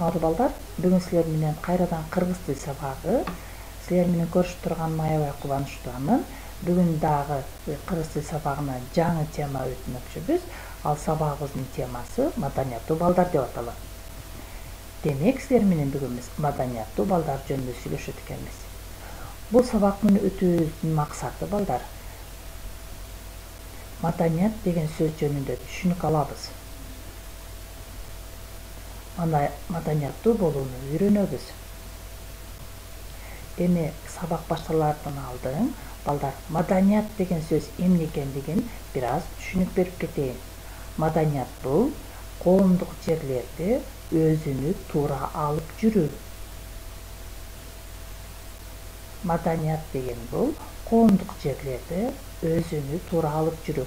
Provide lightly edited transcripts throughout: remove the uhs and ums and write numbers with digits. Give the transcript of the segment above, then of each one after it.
саламатсыңарбы балдар? Бүгүн силер менен кайрадан кыргыз тил сабагы. Силер менен көрүшүп турганыма аябай кубанычтамын. Бүгүн дагы кыргыз тил сабагына жаңы тема өтмөкчүбүз. Ал сабагыбыздын темасы маданияттуу балдар деп аталат. Демек, силер менен бүгүн биз маданияттуу балдар жөнүндө сүйлөшөт экенбиз. Бул сабактын өтүүбүздүн максаты балдар, маданият деген сөз жөнүндө түшүнүк алабыз. Маданияттуу болууну үйрөнөбүз. Эми сабак башталардан алдын балдар маданият деген сөз эмне экендигин бир аз түшүнүк берип кетейин. Маданият бул коомдук жерлерде өзүнү туура алып жүрүү. Маданият деген бул коомдук жерлерде өзүнү туура алып жүрүү.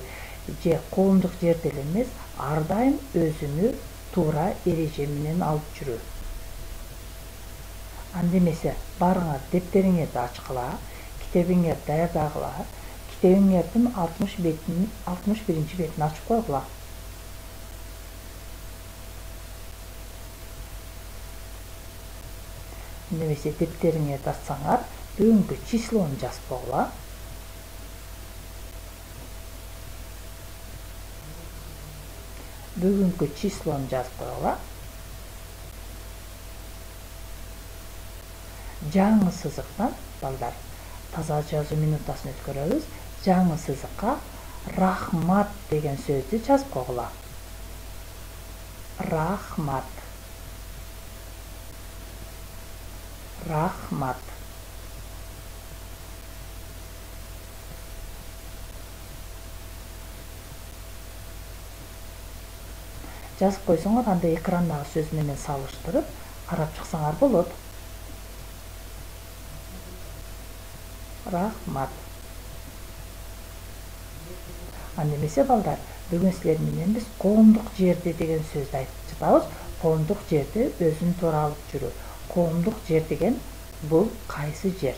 Же коомдук жерде эле эмес, ар дайым өзүнү туура эреже менен алып жүрүү. Анда эмесе барыңар дептериңерди ачкыла, китебиңерди даярдагыла, китебиңердин 61-чи бетин ачып койгула. Немесе дептериңерди ачсаңар, бүгүнкү числону жазып койгула. Бүгүнкү числону жазып койгула. Жаңы сызыктан балдар таза жазуу минутасын өткөрөбүз. Жаңы сызыкка рахмат деген сөздү жазып койгула. Рахмат. Рахмат. Жазып койсоңор, анда экрандагы сөз менен салыштырып карап чыксаңар болот. Рахмат. Анда эмесе балдар, бүгүн силер менен биз коомдук жерде деген сөздү айтып жатабыз. Коомдук жерде өзүн туура алып жүрүү. Коомдук жер деген бул кайсы жер?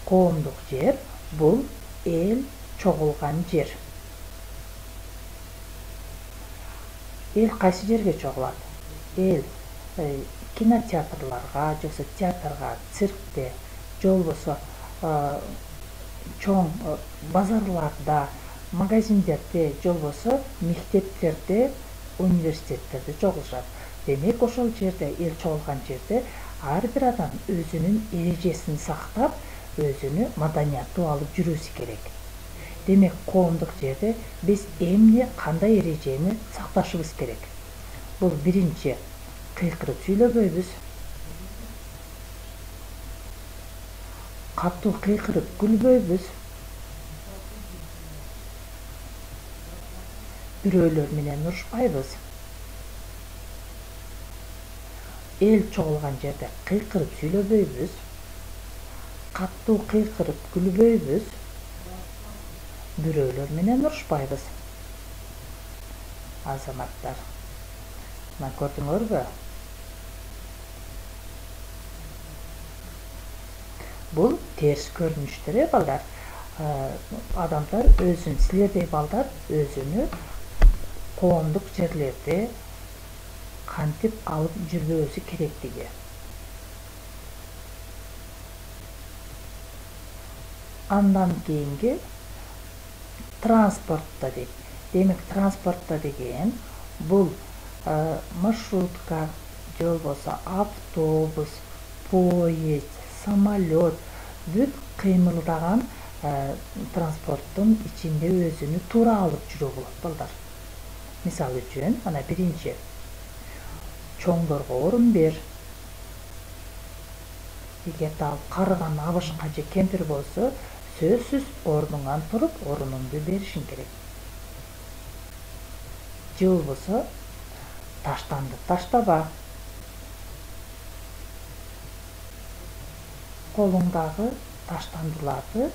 Коомдук жер бул эл чогулган жер. Эл кайсы жерге чогулат? Эл кинотеатрларга, жоксо театрга, циркте, же болбосо чоң базарларда, магазиндерде, же болбосо мектептерде, университеттерде чогулушат. Демек, ошол жерде, эл чогулган жерде ар бир адам өзүнүн эрежесин сактап, өзүнү маданияттуу алып жүрүүсү керек. Демек, коомдук жерде биз эмне, кандай эрежени сакташыбыз керек? Бул биринчи, кыйкырып сүйлөбөйбүз. Катуу кыйкырып күлбөйбүз. Бирөөлөр менен урушпайбыз. Эл чогулган жерде кыйкырып сүйлөбөйбүз. Катуу кыйкырып күлбөйбүз. Бирөөлөр менен урушпайбыз. Азаматтар, мына көрдүңөрбү? Бул терс көрүнүштөр, балдар. Адамдар өзүн, силердей балдар өзүнү коомдук жерлерде кантип алып жүрбөөсү керектиги. Андан кийинки транспортто дейт. Демек, транспортто деген бул маршрутка, же болбосо автобус, поезд, самолет, бүт кыймылдаган транспорттун ичинде өзүнү туура алып жүрүү болот, балдар. Мисал үчүн, ана биринчи, чоңдорго орун бер. Эгерде ал карыган абышка же кемпир болсо, сөзсүз ордуңан туруп, орунуңду беришиң керек. Же болбосо, таштанды таштаба. Колуңдагы таштандыларды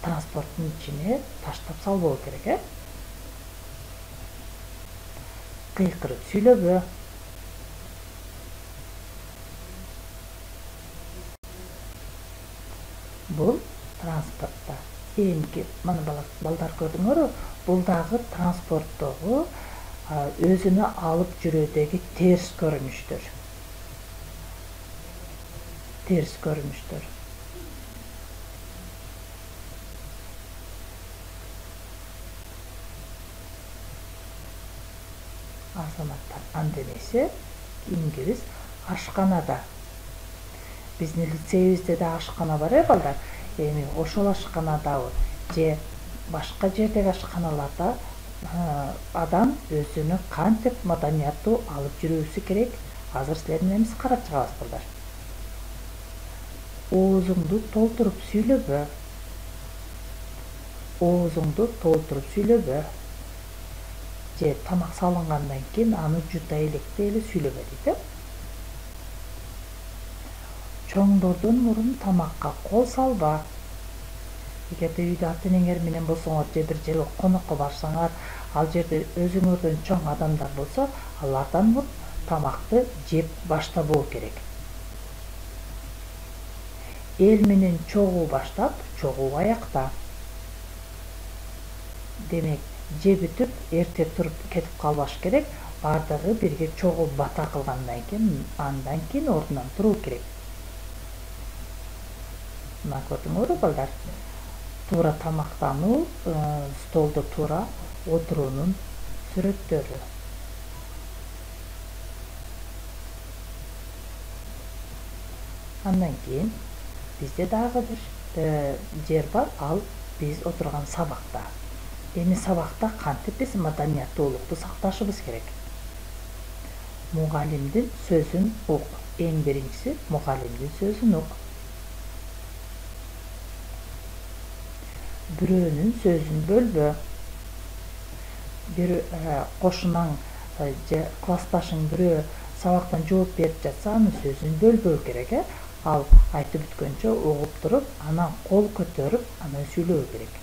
транспорттун ичине таштап салбоо керек, Кыйкырып сүйлөбө. Бул транспортта. Эми мана балдар көрдүңөрбү? Бул дагы транспорттогу өзүнө алып жүрүүдөгү терс көрүнүштөр. Азаматтар, анда эмесе кийинки биз ашканада. Биздин лицейибизде да ашкана бар балдар. Эми ошол ашканадабы же башка жердеги ашканаларда адам өзүнө кантип маданияттуу алып жүрүүсү керек? Азыр силер менен биз карап чыгабыз балдар. Оозуңду толтуруп сүйлөбө. Оозуңду толтуруп сүйлөбө. Же тамак салынгандан кийин аны жута электе эле сүйлөбө дейт. Чоңдордон мурун тамакка кол салба. Эгерде үйдө ата-энеңер менен болсоңор же бир жерге конокко барсаңар, ал жерде өзүңөрдөн чоң адамдар болсо, алардан мурун тамакты жеп баштабоо керек. Эл менен чогуу баштап, чогуу аякта. Демек, жебүтүп, эрте туруп кетип калбаш керек. Бардыгы бирге чогуу бата кылгандан кийин, андан кийин ордунан туруу керек. Мына көрдүңөрбү балдар? Туура тамактануу, столдо туура отуруунун сүрөттөрү. Андан кийин бизде дагы бир жер бар, ал биз отурган сабакта. Эми сабакта кантип биз маданияттуулукту сакташыбыз керек? Мугалимдин сөзүн ук. Эң биринчиси мугалимдин сөзүн ук. Бирөөнүн сөзүн бөлбө. Бир кошунаң же классташың бирөө сабактан жооп берип жатса, анын сөзүн бөлбөө керек. Ал айтып бүткөнчө угуп туруп, анан кол көтөрүп, анан сүйлөбө керек.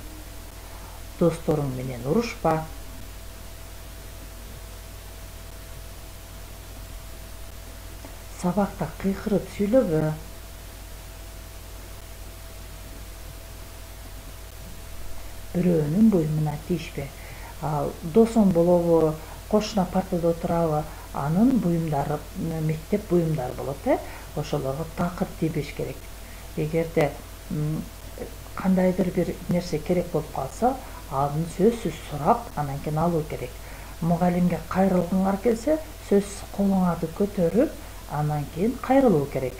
Досторуң менен урушпа. Сабакта кыйкырып сүйлөбө. Бирөөнүн буюмуна тийишпе. Досуң болобу, кошуна партада отурабы, анын буюмдары, мектеп буюмдары болот, ошолорго такыр тийбеш керек. Эгерде кандайдыр бир нерсе керек болуп калса, аны сөзсүз сурап, анан кийин алуу керек. Мугалимге кайрылгыңар келсе, сөзсүз колуңарды көтөрүп, анан кийин кайрылуу керек.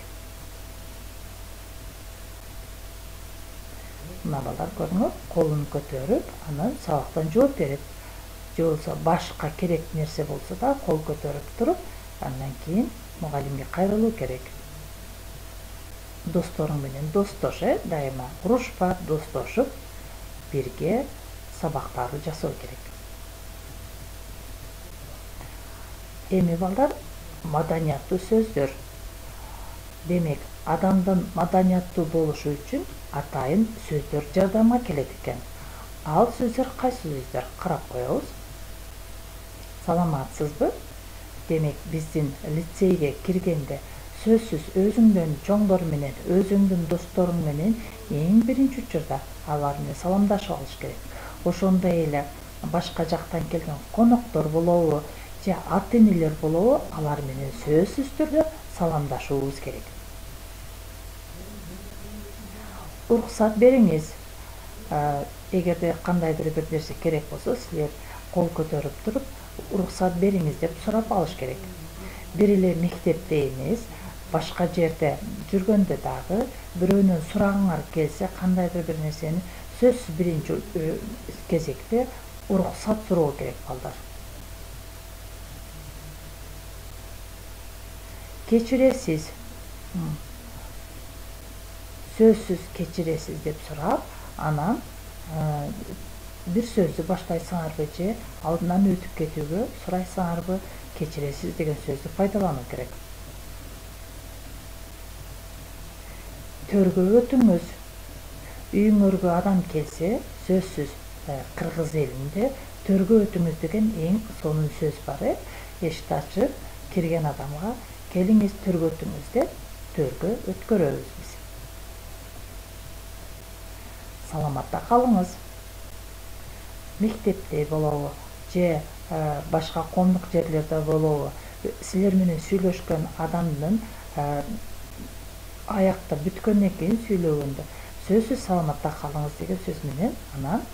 Мына балдар көрдүңөр, колун көтөрүп, анан сабактан жооп берет. Же болбосо башка керек нерсе болсо да кол көтөрүп туруп, андан кийин мугалимге кайрылуу керек. Досторуң менен достош, дайыма урушпа, достошуп, бирге сабактарды жасоо керек. Эми балдар, маданияттуу сөздөр. Демек, адамдын маданияттуу болушу үчүн атайын сөздөр жардамга келет экен. Ал сөздөр кайсы сөздөр? Карап коебуз. Саламатсызбы? Демек, биздин лицейге киргенде сөзсүз өзүңдөн чоңдор менен, өзүңдүн досторуң менен эң биринчи учурда алар менен саламдашып алыш керек. Ошондой эле башка жактан келген коноктор болобу, же ата-энелер болобу, алар менен сөзсүз түрдө саламдашуубуз керек. Уруксат бериңиз. Эгерде кандайдыр бир нерсе керек болсо, силер кол көтөрүп туруп, уруксат бериңиз деп сурап алыш керек. Бир эле мектепте эмес, башка жерде жүргөндө дагы бирөөнөн сурагыңар келсе, кандайдыр бир нерсени сөзсүз биринчи кезекте уруксат суроо керек балдар. Кечиресиз. Сөзсүз кечиресиз деп сурап, анан бир сөздү баштайсыңарбы же алдынан өтүп кетүүгө сурайсыңарбы, кечиресиз деген сөздү пайдалануу керек. Төргө өтүңүз. Үйүңөргө адам келсе, сөзсүз кыргыз элинде төргө өтүңүз деген эң сонун сөз бар. Эшикти ачып, кирген адамга келиңиз төргө өтүңүз деп төргө өткөрөбүз биз. Саламатта калыңыз. Мектепте болобу же башка коомдук жерлерде болобу, силер менен сүйлөшкөн адамдын аякта бүткөндөн кийин сүйлөгөндө сөзсүз саламатта калыңыз деген сөз менен анан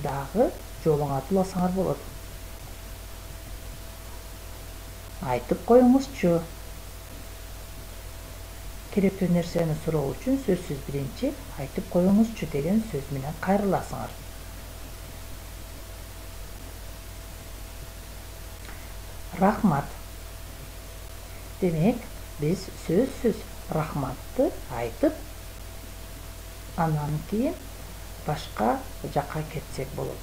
дагы жолуңа атууласаңар болот. Айтып коюңузчу. Керектүү нерсени суроо үчүн сөзсүз биринчи айтып коюңузчу деген сөз менен кайрыласыңар. Рахмат. Демек, биз сөзсүз рахматты айтып, анан кийин башка жакка кетсек болот.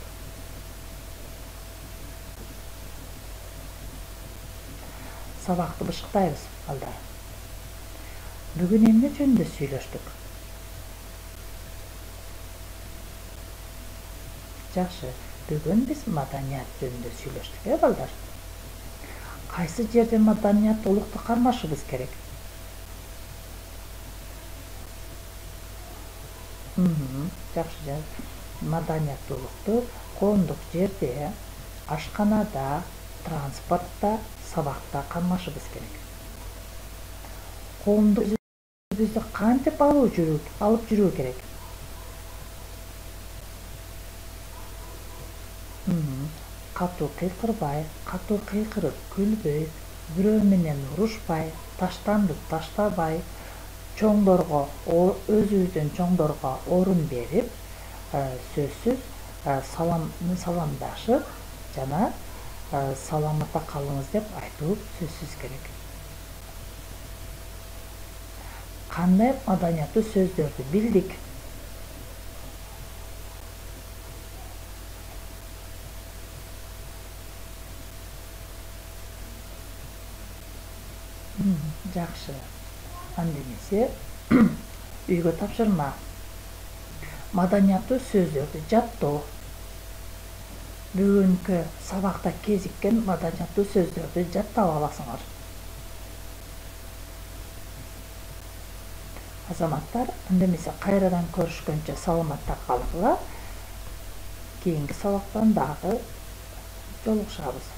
Сабакты бышыктайбыз, балдар. Бүгүн эмне жөнүндө сүйлөштүк? Жакшы, бүгүн биз маданият жөнүндө сүйлөштүк, балдар? Кайсы жерде маданият улукту кармашыбыз керек? Жакшы, маданият улукту коомдук жерде, ашканада, транспортта, сабакта кармашыбыз керек. Коомдук бизди кантип алып жүрүү керек? Катуу кыйкырбай, катуу кыйкырып күлбөй, бирөө менен урушпай, таштандык таштабай, чоңдорго, өзүбүздөн чоңдорго орун берип, сөзсүз саламдашып жана саламатта калыңыз деп айтуу сөзсүз керек. Кандай маданияттуу сөздөрдү билдик? Жакшы. Анда эмесе үйгө тапшырма. Маданияттуу сөздөрдү жаттоо. Бүгүнкү сабакта кезиккен маданияттуу сөздөрдү жаттап аласыңар. Азаматтар, анда эмесе кайрадан көрүшкөнчө саламатта калгыла. Кийинки сабактан дагы жолугушабыз.